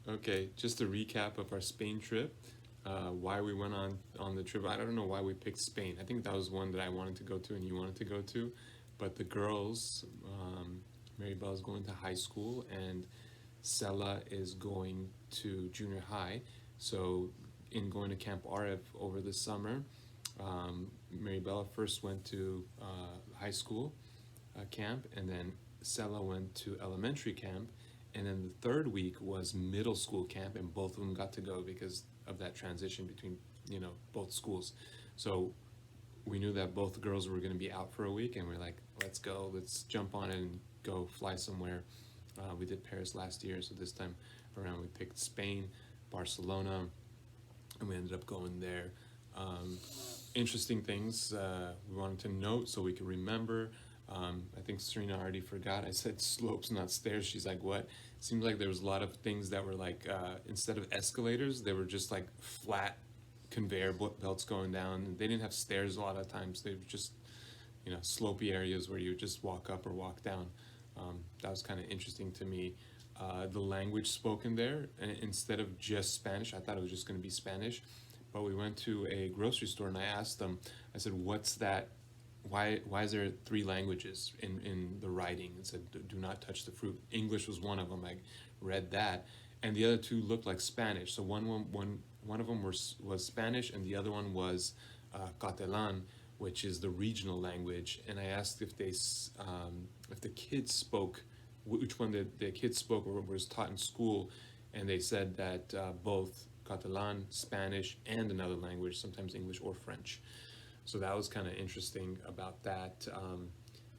Okay, just a recap of our Spain trip. Why we went on the trip. I don't know why we picked Spain. I think that was one that I wanted to go to and you wanted to go to, but the girls, Mary Bell's going to high school and Sella is going to junior high. So, in going to Camp Arif over the summer, Mary Bella first went to high school camp, and then Sella went to elementary camp, and then the third week was middle school camp, and both of them got to go because of that transition between both schools. So we knew that both girls were going to be out for a week, and we're like, let's go, let's jump on it and go fly somewhere. We did Paris last year, so this time around we picked Spain, Barcelona, and we ended up going there. Um, Interesting things we wanted to note so we could remember. I think Serena already forgot. I said slopes, not stairs. She's like, what? Seems like there was a lot of things that were like, instead of escalators, they were just like flat conveyor belts going down. They didn't have stairs a lot of times. They were just, slopey areas where you just walk up or walk down. That was kind of interesting to me. The language spoken there, instead of just Spanish, I thought it was just going to be Spanish. But we went to a grocery store and I asked them, I said, what's that? Why is there three languages in the writing? It said, do not touch the fruit. English was one of them. I read that. And the other two looked like Spanish. So one of them was Spanish and the other one was Catalan, which is the regional language. And I asked if the kids spoke, which one the kids spoke or was taught in school. And they said that both Catalan, Spanish, and another language, sometimes English or French. So that was kind of interesting about that.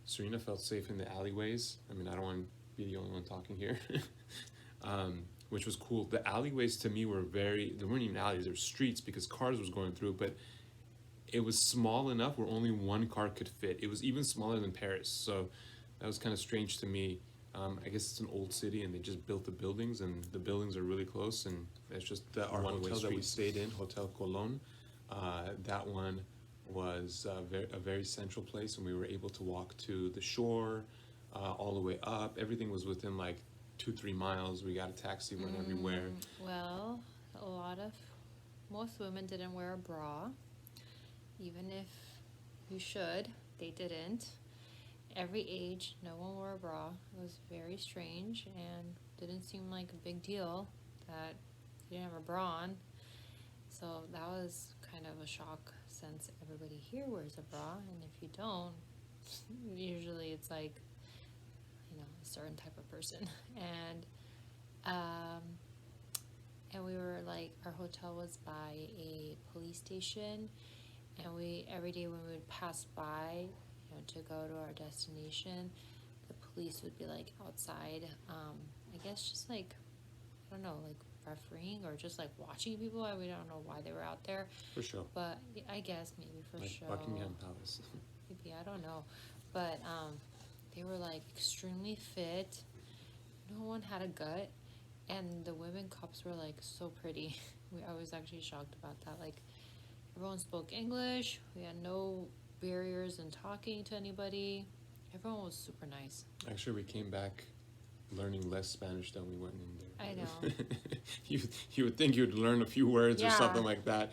Serena felt safe in the alleyways. I mean, I don't want to be the only one talking here, which was cool. The alleyways to me were they weren't even alleys, they were streets because cars was going through, but it was small enough where only one car could fit. It was even smaller than Paris. So that was kind of strange to me. I guess it's an old city and they just built the buildings and the buildings are really close and it's just our hotel that we stayed in, Hotel Colon. That one was a very central place and we were able to walk to the shore all the way up. Everything was within like 2-3 miles. We got a taxi, went everywhere. Well, most women didn't wear a bra, even if you should, they didn't. Every age, no one wore a bra. It was very strange and didn't seem like a big deal that you didn't have a bra on. So that was kind of a shock since everybody here wears a bra, and if you don't, usually it's like, a certain type of person. Um, and we were like, our hotel was by a police station, and we every day when we would pass by, to go to our destination, the police would be like outside. I guess just like, I don't know, like refereeing or just like watching people. We don't know why they were out there, For sure. but I guess maybe for Like show. Buckingham Palace. Maybe, I don't know, but they were like extremely fit. No one had a gut, and the women cops were like so pretty. I was actually shocked about that. Like, everyone spoke English. We had no barriers in talking to anybody. Everyone was super nice. Actually, we came back learning less Spanish than we went in there. I know. You would think you'd learn a few words or Yeah. something like that.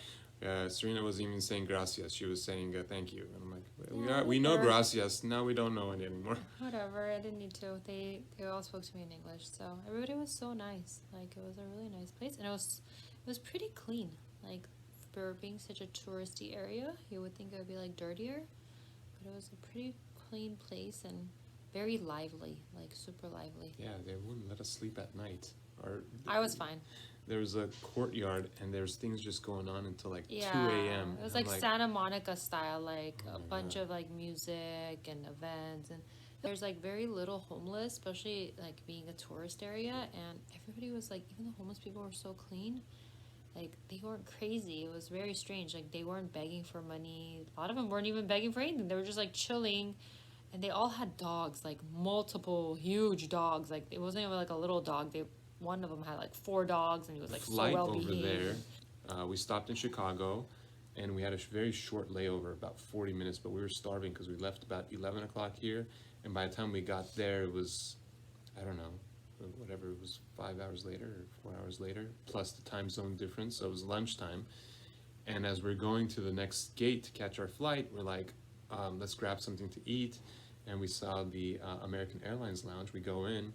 Serena wasn't even saying gracias. She was saying thank you. And I'm like, Yeah, we know whatever. gracias. Now we don't know it anymore. Whatever, I didn't need to. They all spoke to me in English, so everybody was so nice. Like, it was a really nice place, and it was pretty clean. Like, for being such a touristy area, you would think it would be like dirtier, but it was a pretty clean place and very lively, like super lively. Yeah, they wouldn't let us sleep at night. Or I was fine. there was a courtyard and there's things just going on until like Yeah, 2 a.m. it was And like I'm Santa Monica style, like Oh a my bunch God. of like music and events, and there's like very little homeless, especially like being a tourist area, and everybody was like, even the homeless people were so clean. Like, they weren't crazy. It was very strange. Like, they weren't begging for money. A lot of them weren't even begging for anything. They were just like chilling, and they all had dogs, like multiple huge dogs. Like, it wasn't even like a little dog. One of them had like 4 dogs, and he was like so Flight well over behaved. there. We stopped in Chicago, and we had a very short layover, about 40 minutes. But we were starving because we left about 11 o'clock here, and by the time we got there, it was, I don't know, whatever, it was 5 hours later or 4 hours later, plus the time zone difference. So it was lunchtime. And as we're going to the next gate to catch our flight, we're like, let's grab something to eat. And we saw the American Airlines lounge. We go in,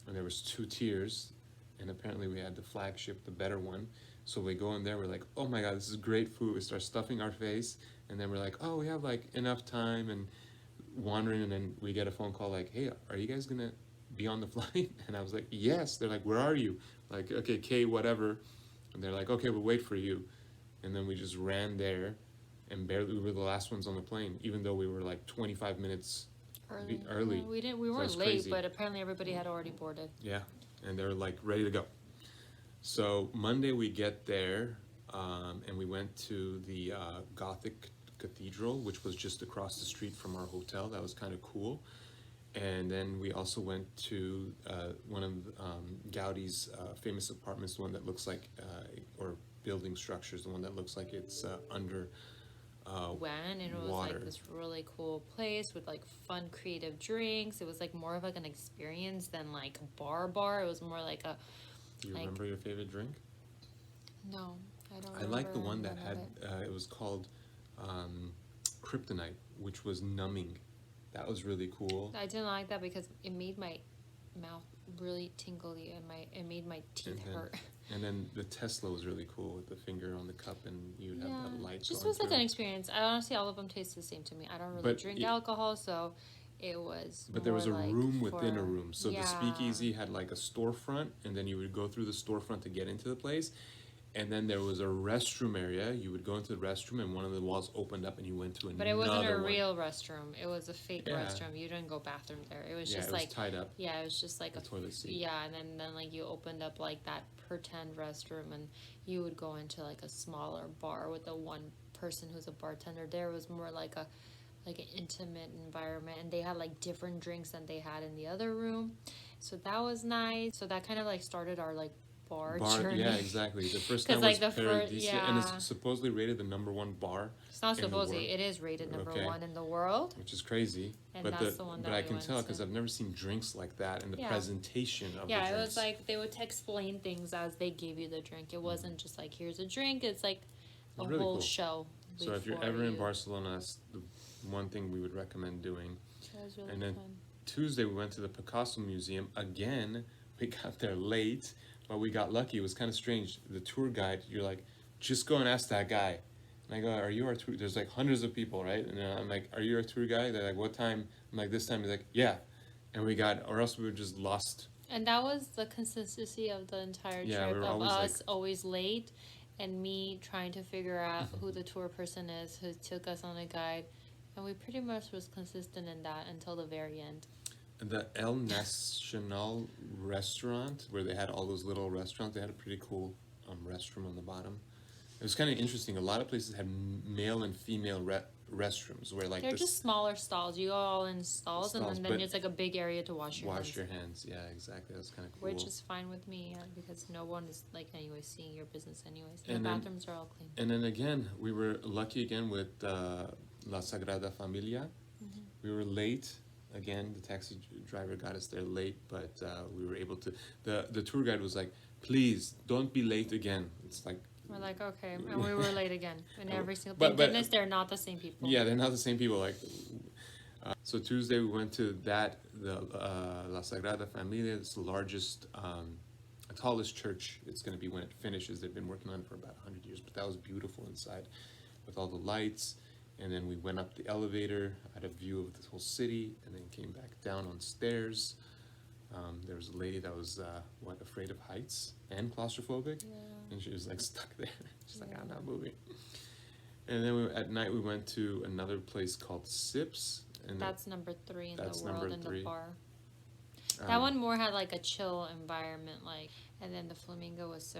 and there was 2 tiers, and apparently we had the flagship, the better one. So we go in there, we're like, oh my God, this is great food. We start stuffing our face, and then we're like, oh, we have like enough time, and wandering, and then we get a phone call like, hey, are you guys gonna be on the flight? And I was like, yes. They're like, where are you? Like, okay, K, whatever. And they're like, okay, we'll wait for you. And then we just ran there, and barely, we were the last ones on the plane, even though we were like 25 minutes early. Yeah, we weren't late, crazy. But apparently everybody had already boarded. Yeah, and they're like ready to go. So Monday we get there, and we went to the Gothic Cathedral, which was just across the street from our hotel. That was kind of cool. And then we also went to one of Gaudi's famous apartments, the one that looks like, or building structures, the one that looks like it's under and it was water. Like this really cool place with like fun creative drinks. It was like more of like an experience than like a bar. It was more like a... Do you remember your favorite drink? No, I don't I like the one that had, it was called Kryptonite, which was numbing. That was really cool. I didn't like that because it made my mouth really tingly and it made my teeth hurt. And then the Tesla was really cool with the finger on the cup, and you'd have that light. Just was like an experience. I honestly, all of them taste the same to me. I don't really drink alcohol, so it was. But there was a room within a room. So the speakeasy had like a storefront, and then you would go through the storefront to get into the place. And then there was a restroom area. You would go into the restroom, and one of the walls opened up, and you went to another one. But it wasn't a real restroom. It was a fake restroom. You didn't go bathroom there. It was just it like was tied up. Yeah, it was just like a toilet seat. Yeah, and then like you opened up like that pretend restroom, and you would go into like a smaller bar with the one person who's a bartender. There was more like an intimate environment, and they had like different drinks than they had in the other room. So that was nice. So that kind of like started our like bar journey. Yeah, exactly. The first time was Paradisia, and it's supposedly rated the #1 bar. It's not supposedly. It is rated number 1 in the world. Which is crazy. And that's the one that I can tell because I've never seen drinks like that, and the presentation of the drinks. Yeah, it was like they would explain things as they gave you the drink. It wasn't just like, here's a drink. It's like a really whole cool. show. So if you're ever in Barcelona, that's the one thing we would recommend doing. That was really and then fun. Tuesday we went to the Picasso Museum. Again, we got there late. But we got lucky. It was kind of strange. The tour guide, you're like, just go and ask that guy. And I go, are you our tour? There's like hundreds of people, right? And I'm like, are you our tour guide? They're like, what time? I'm like, this time. He's like, yeah. And we got, or else we were just lost. And that was the consistency of the entire trip of us always late, and me trying to figure out who the tour person is who took us on a guide. And we pretty much was consistent in that until the very end. The El Nacional restaurant, where they had all those little restaurants, they had a pretty cool restroom on the bottom. It was kind of interesting. A lot of places had male and female restrooms, where like they're just smaller stalls. You go all in stalls and then there's like a big area to wash your hands. Yeah, exactly. That's kind of cool. Which is fine with me, because no one is like anyway seeing your business anyways. And the bathrooms are all clean. And then again, we were lucky again with La Sagrada Familia. Mm-hmm. We were late. Again, the taxi driver got us there late, but we were able to. The tour guide was like, "Please don't be late again." It's like we're like, okay, and we were late again. And every single thank goodness they're not the same people. Yeah, they're not the same people. Like, so Tuesday we went to the La Sagrada Familia. It's the largest, tallest church. It's going to be when it finishes. They've been working on it for about 100 years, but that was beautiful inside, with all the lights. And then we went up the elevator, had a view of this whole city, and then came back down on stairs. There was a lady that was, afraid of heights and claustrophobic. Yeah. And she was like stuck there. She's like, I'm not moving. And then at night we went to another place called Sips. And that's number 3 in the world in the bar. Um, that one more had like a chill environment, like, and then the Flamingo was so.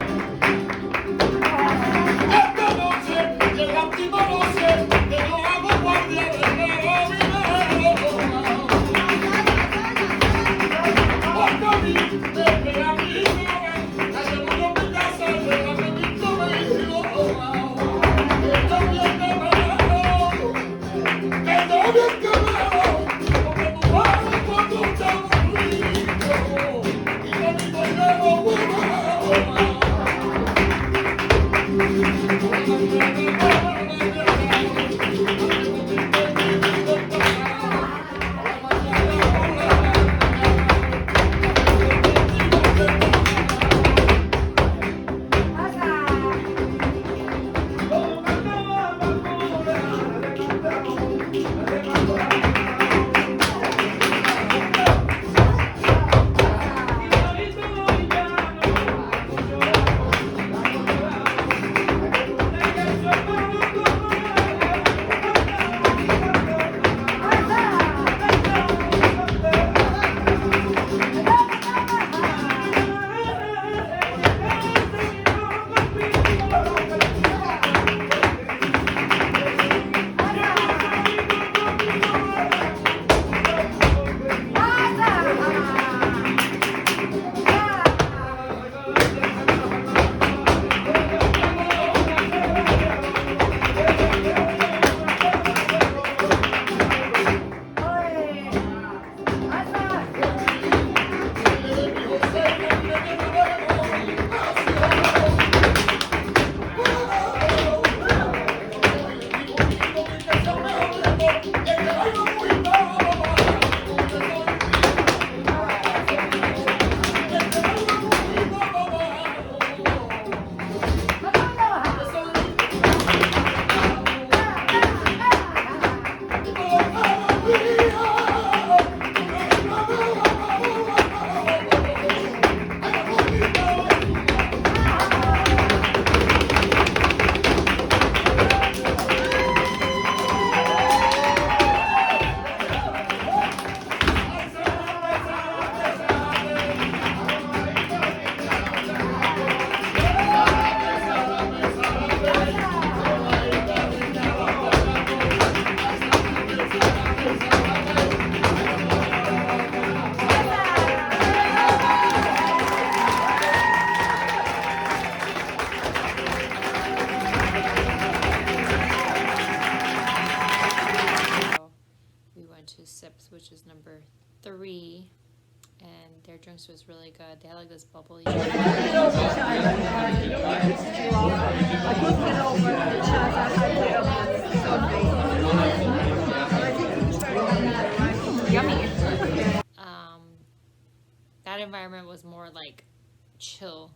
chill,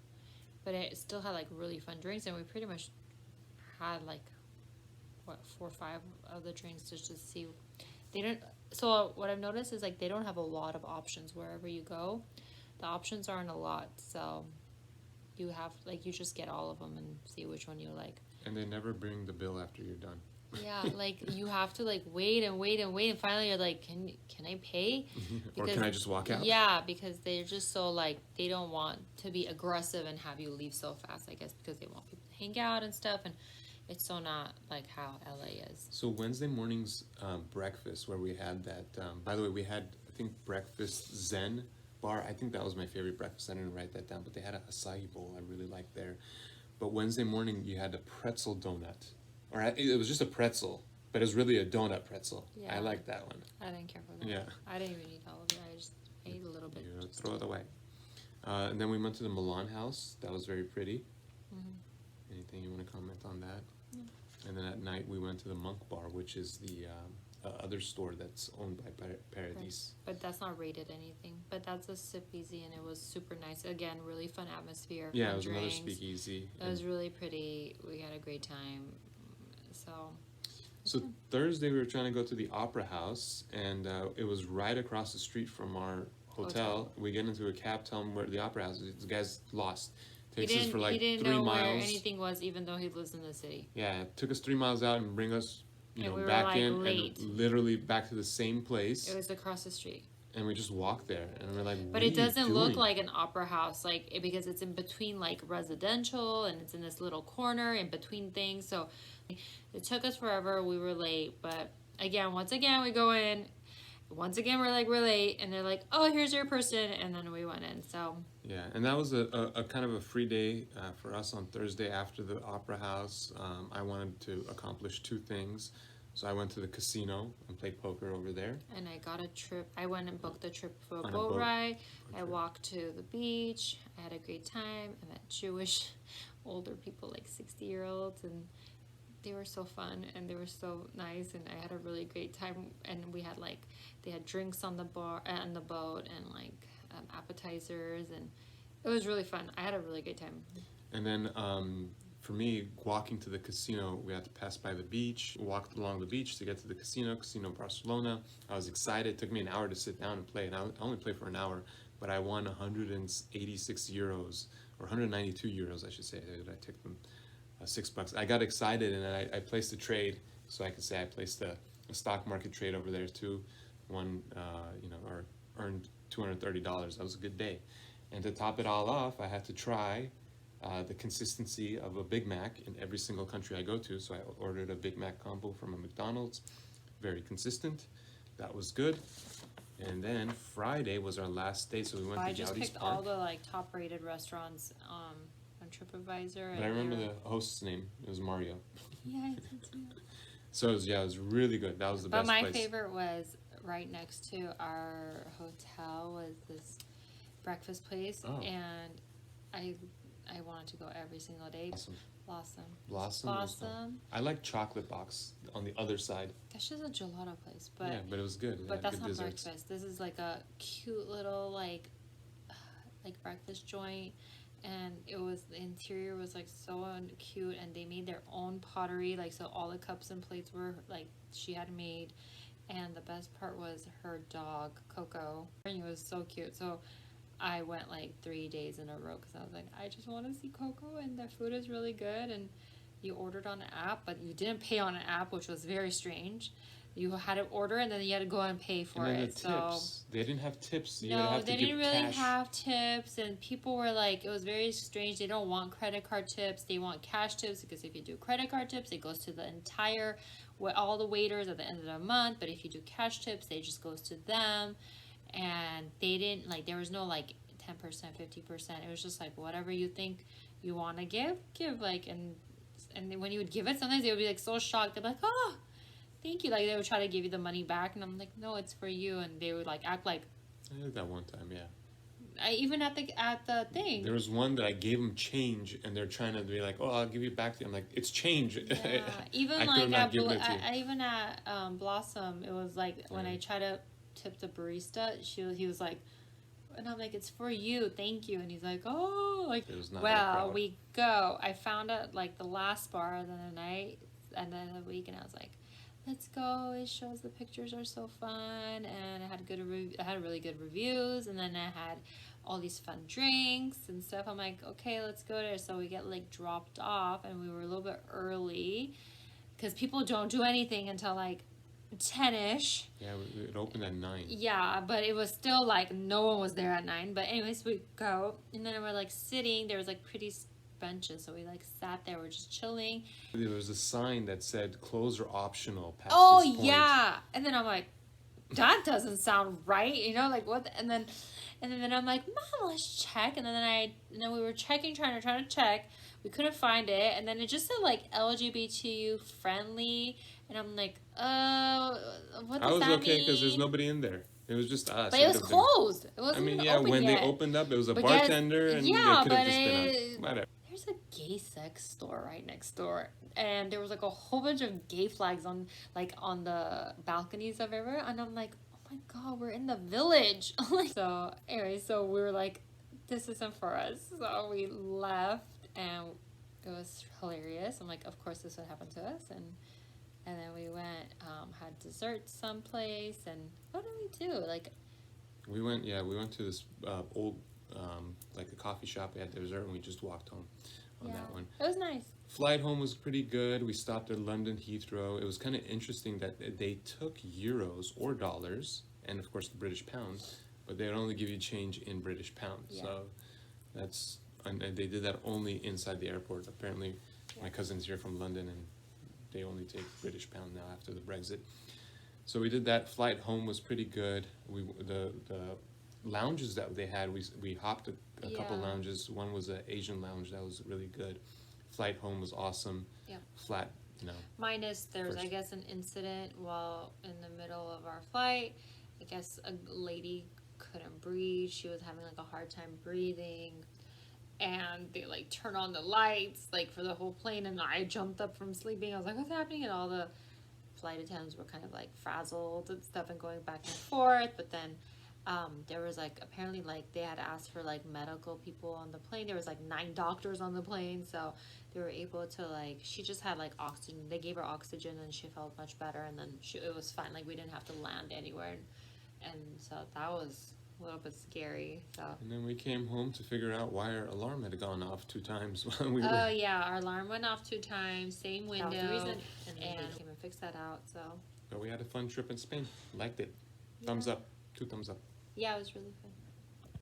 but it still had like really fun drinks, and we pretty much had like what 4 or 5 of the drinks to just see. They don't. So what I've noticed is like they don't have a lot of options wherever you go. The options aren't a lot, so you have like you just get all of them and see which one you like. And they never bring the bill after you're done. Yeah, like you have to like wait and wait and wait, and finally you're like, can I pay? Or can I just walk out? Yeah, because they're just so like they don't want to be aggressive and have you leave so fast. I guess because they want people to hang out and stuff, and it's so not like how LA is. So Wednesday morning's breakfast, where we had that. By the way, we had I think breakfast Zen bar. I think that was my favorite breakfast. I didn't write that down, but they had a acai bowl I really liked there. But Wednesday morning you had a pretzel donut. Or it was just a pretzel, but it was really a donut pretzel. Yeah. I like that one. I didn't care for that. Yeah. I didn't even eat all of it. I just ate a little bit. You throw it away. And then we went to the Milan house. That was very pretty. Mm-hmm. Anything you want to comment on that? No. And then at night we went to the Monk Bar, which is the other store that's owned by Paradis. But that's not rated anything. But that's a sip easy, and it was super nice. Again, really fun atmosphere. Yeah, fun it was another drinks. speakeasy. It was really pretty. We had a great time. So Thursday we were trying to go to the Opera House, and it was right across the street from our hotel. We get into a cab, tell him where the Opera House is. The guy's lost. Takes us for like he didn't 3 know miles. where anything was, even though he lives in the city. Yeah, it took us 3 miles out and bring us, And we were, back like, in late. and literally back to the same place. It was across the street. And we just walked there, and we're like, But what it are you doesn't look doing? like an opera house, because it's in between like residential, and it's in this little corner in between things. So it took us forever. We were late, but once again we go in. Once again we're late, and they're like, "Oh, here's your person," and then we went in. So yeah, and that was a kind of a free day for us on Thursday after the Opera House. I wanted to accomplish 2 things. So I went to the casino and played poker over there. And I got a trip. I went and booked a trip for a On a boat boat. ride. I trip. walked to the beach. I had a great time. I met Jewish older people, like 60-year-olds, and they were so fun and they were so nice. And I had a really great time. And we had they had drinks on the bar and the boat, and appetizers, and it was really fun. I had a really good time. And then for me, walking to the casino, we had to pass by the beach, walked along the beach to get to the Casino Barcelona. I was excited. It took me an hour to sit down and play, and I only played for an hour, but I won 186 euros, or 192 euros, I should say. I took them $6. I got excited, and I placed a trade, so I could say I placed a stock market trade over there too. Won, or earned $230. That was a good day. And to top it all off, I had to try the consistency of a Big Mac in every single country I go to. So I ordered a Big Mac combo from a McDonald's. Very consistent. That was good. And then Friday was our last day, so we went I to just Gaudi's picked Park. all the top-rated restaurants on TripAdvisor. But I remember the host's name. It was Mario. Yeah, I did too. So it was really good. That was the But best my place. favorite was right next to our hotel was this breakfast place, Oh. and I wanted to go every single day. Blossom. I like Chocolate Box on the other side. That's just a gelato place, but Yeah, but it was good. It but had that's good not desserts. breakfast. This is like a cute little like breakfast joint, and the interior was like so cute, and they made their own pottery, so all the cups and plates were she had made, and the best part was her dog Coco, and it was so cute. So I went 3 days in a row because I was like, I just want to see Coco, and the food is really good. And you ordered on an app, but you didn't pay on an app, which was very strange. You had to order, and then you had to go and pay for And then it. the tips. They didn't have tips. You No, have to they give didn't really cash. have tips, and people were it was very strange. They don't want credit card tips. They want cash tips, because if you do credit card tips, it goes to the entire, all the waiters at the end of the month. But if you do cash tips, it just goes to them. And they didn't, there was no 10%, 50%. It was just whatever you think you want to give, and then when you would give it, sometimes they would be so shocked. They're like, oh, thank you. They would try to give you the money back, and I'm like, no, it's for you. And they would act like, I did that one time, yeah. even at the thing. There was one that I gave them change, and they're trying to be like, "Oh, I'll give you back to you." I'm like, "It's change." Yeah. Even I could not give it to you. even at Blossom, it was when I tried to tip the barista, he was like, And I'm like, it's for you, thank you. And he's like, oh, like, It was not that well, crowd. we go. I found out like the last bar of the night and then the week, and I was like, let's go. It shows the pictures are so fun, and I had really good reviews, and then I had all these fun drinks and stuff. I'm like, okay, let's go there. So we get like dropped off, and we were a little bit early because people don't do anything until like 10ish. Yeah, it opened at 9. Yeah, but it was still like no one was there at 9. But anyways, we go, and then we're like sitting. There was like pretty benches, so we like sat there. We're just chilling. There was a sign that said clothes are optional past Oh this point. yeah, and then I'm like, that doesn't sound right, you know, like what? And then I'm like, Mom, let's check. And then we were trying to check. We couldn't find it, and then it just said like LGBTQ friendly, and I'm like, what does I was that okay because there's mean? nobody in there. It was just us. But it was closed. It wasn't I mean, even yeah, open when yet. they opened up, it was a But guess- bartender, and yeah, they could have just been whatever. There's a gay sex store right next door, and there was like a whole bunch of gay flags on the balconies of everywhere, and I'm like, oh my god, we're in the village. So anyway, so we were like, this isn't for us, so we left, and it was hilarious. I'm like, of course this would happen to us, and then we went, had dessert someplace, and what did we do? Like, We went to this old, like a coffee shop. They had dessert, and we just walked home on that one. It was nice. Flight home was pretty good. We stopped at London Heathrow. It was kind of interesting that they took euros or dollars, and of course the British pound, but they'd only give you change in British pounds. Yeah. So and they did that only inside the airport. Apparently, my cousin's here from London, and they only take British pound now after the Brexit. So we did that. Flight home was pretty good. The lounges that they had, we hopped a couple Yeah. lounges. One was an Asian lounge that was really good. Flight home was awesome. Yeah. Flat, you know. Minus there was, I guess, an incident while in the middle of our flight. I guess a lady couldn't breathe. She was having like a hard time breathing. And they like turn on the lights like for the whole plane, and I jumped up from sleeping. I was like, what's happening? And all the flight attendants were kind of like frazzled and stuff and going back and forth. But then there was like, apparently like they had asked for like medical people on the plane. There was like 9 doctors on the plane, so they were able to like, she just had like oxygen. They gave her oxygen and she felt much better, and then it was fine. Like we didn't have to land anywhere, and so that was a little bit scary. So. And then we came home to figure out why our alarm had gone off 2 times when we were. Oh yeah, our alarm went off 2 times, same window, That was the reason. and they came and fixed that out. So But we had a fun trip in Spain. Liked it. Thumbs Yeah. up. 2 thumbs up. yeah, it was really fun.